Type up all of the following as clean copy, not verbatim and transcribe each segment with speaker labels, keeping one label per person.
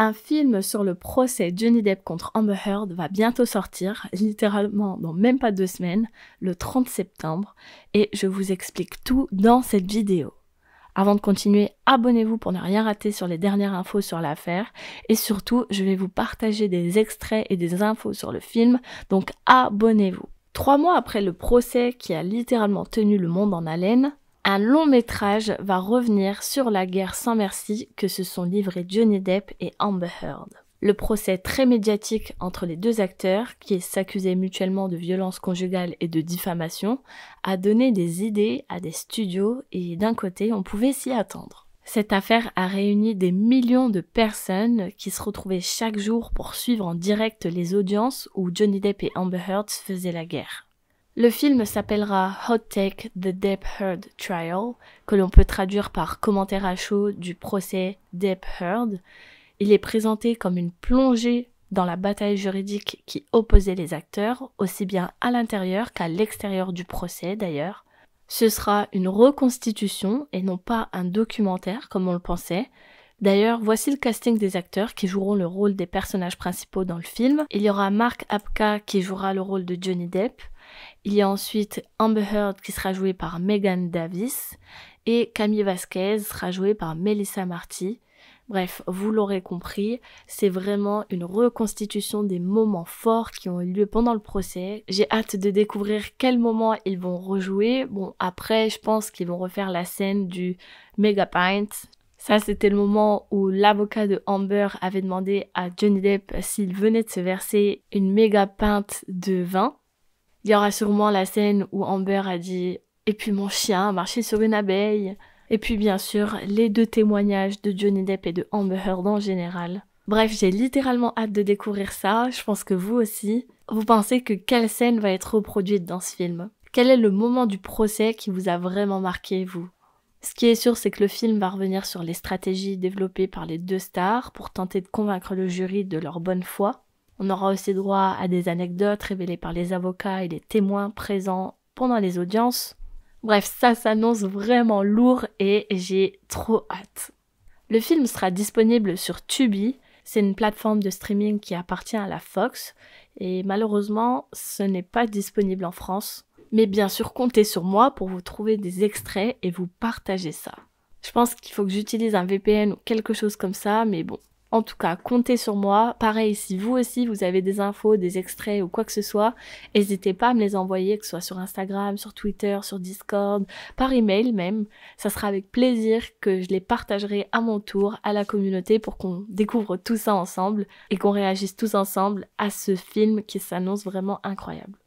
Speaker 1: Un film sur le procès Johnny Depp contre Amber Heard va bientôt sortir, littéralement dans même pas 2 semaines, le 30 septembre, et je vous explique tout dans cette vidéo. Avant de continuer, abonnez-vous pour ne rien rater sur les dernières infos sur l'affaire, et surtout, je vais vous partager des extraits et des infos sur le film, donc abonnez-vous. 3 mois après le procès qui a littéralement tenu le monde en haleine, un long métrage va revenir sur la guerre sans merci que se sont livrés Johnny Depp et Amber Heard. Le procès très médiatique entre les deux acteurs, qui s'accusaient mutuellement de violences conjugales et de diffamation, a donné des idées à des studios et d'un côté, on pouvait s'y attendre. Cette affaire a réuni des millions de personnes qui se retrouvaient chaque jour pour suivre en direct les audiences où Johnny Depp et Amber Heard faisaient la guerre. Le film s'appellera Hot Take The Depp-Heard Trial, que l'on peut traduire par commentaire à chaud du procès Depp-Heard. Il est présenté comme une plongée dans la bataille juridique qui opposait les acteurs, aussi bien à l'intérieur qu'à l'extérieur du procès d'ailleurs. Ce sera une reconstitution et non pas un documentaire comme on le pensait. D'ailleurs, voici le casting des acteurs qui joueront le rôle des personnages principaux dans le film. Il y aura Mark Apka qui jouera le rôle de Johnny Depp. Il y a ensuite Amber Heard qui sera jouée par Megan Davis et Camille Vasquez sera jouée par Melissa Marty. Bref, vous l'aurez compris, c'est vraiment une reconstitution des moments forts qui ont eu lieu pendant le procès. J'ai hâte de découvrir quels moments ils vont rejouer. Bon, après, je pense qu'ils vont refaire la scène du Mega Pint. Ça, c'était le moment où l'avocat de Amber avait demandé à Johnny Depp s'il venait de se verser une méga pinte de vin. Il y aura sûrement la scène où Amber a dit « Et puis mon chien a marché sur une abeille ». Et puis bien sûr, les 2 témoignages de Johnny Depp et de Amber Heard en général. Bref, j'ai littéralement hâte de découvrir ça, je pense que vous aussi. Vous pensez que quelle scène va être reproduite dans ce film? Quel est le moment du procès qui vous a vraiment marqué, vous? Ce qui est sûr, c'est que le film va revenir sur les stratégies développées par les 2 stars pour tenter de convaincre le jury de leur bonne foi. On aura aussi droit à des anecdotes révélées par les avocats et les témoins présents pendant les audiences. Bref, ça s'annonce vraiment lourd et j'ai trop hâte. Le film sera disponible sur Tubi, c'est une plateforme de streaming qui appartient à la Fox et malheureusement, ce n'est pas disponible en France. Mais bien sûr, comptez sur moi pour vous trouver des extraits et vous partager ça. Je pense qu'il faut que j'utilise un VPN ou quelque chose comme ça, mais bon. En tout cas, comptez sur moi. Pareil, si vous aussi, vous avez des infos, des extraits ou quoi que ce soit, n'hésitez pas à me les envoyer, que ce soit sur Instagram, sur Twitter, sur Discord, par email même. Ça sera avec plaisir que je les partagerai à mon tour à la communauté pour qu'on découvre tout ça ensemble et qu'on réagisse tous ensemble à ce film qui s'annonce vraiment incroyable.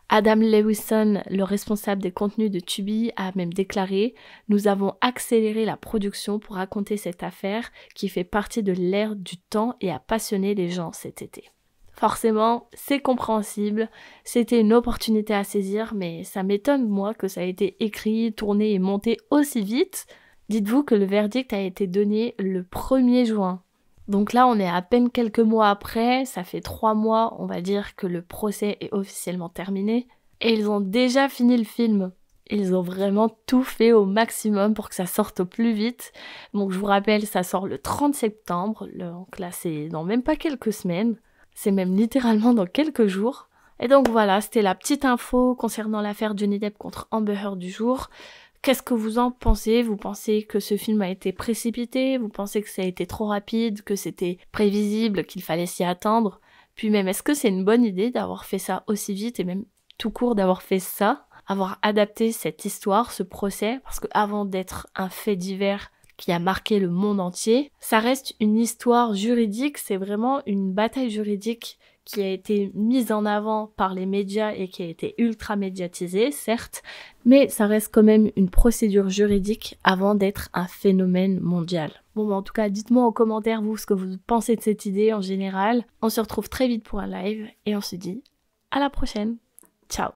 Speaker 1: Adam Lewison, le responsable des contenus de Tubi, a même déclaré « Nous avons accéléré la production pour raconter cette affaire qui fait partie de l'ère du temps et a passionné les gens cet été. » Forcément, c'est compréhensible, c'était une opportunité à saisir, mais ça m'étonne moi que ça ait été écrit, tourné et monté aussi vite. Dites-vous que le verdict a été donné le 1er juin. Donc là, on est à peine quelques mois après, ça fait 3 mois, on va dire, que le procès est officiellement terminé. Et ils ont déjà fini le film. Ils ont vraiment tout fait au maximum pour que ça sorte au plus vite. Donc je vous rappelle, ça sort le 30 septembre, donc là c'est dans même pas quelques semaines. C'est même littéralement dans quelques jours. Et donc voilà, c'était la petite info concernant l'affaire Johnny Depp contre Amber Heard du jour. Qu'est-ce que vous en pensez? Vous pensez que ce film a été précipité? Vous pensez que ça a été trop rapide? Que c'était prévisible? Qu'il fallait s'y attendre? Puis même, est-ce que c'est une bonne idée d'avoir fait ça aussi vite et même tout court d'avoir fait ça? Avoir adapté cette histoire, ce procès? Parce que avant d'être un fait divers qui a marqué le monde entier, ça reste une histoire juridique, c'est vraiment une bataille juridique qui a été mise en avant par les médias et qui a été ultra médiatisée, certes, mais ça reste quand même une procédure juridique avant d'être un phénomène mondial. Bon, bah en tout cas, dites-moi en commentaire, vous, ce que vous pensez de cette idée en général. On se retrouve très vite pour un live et on se dit à la prochaine. Ciao!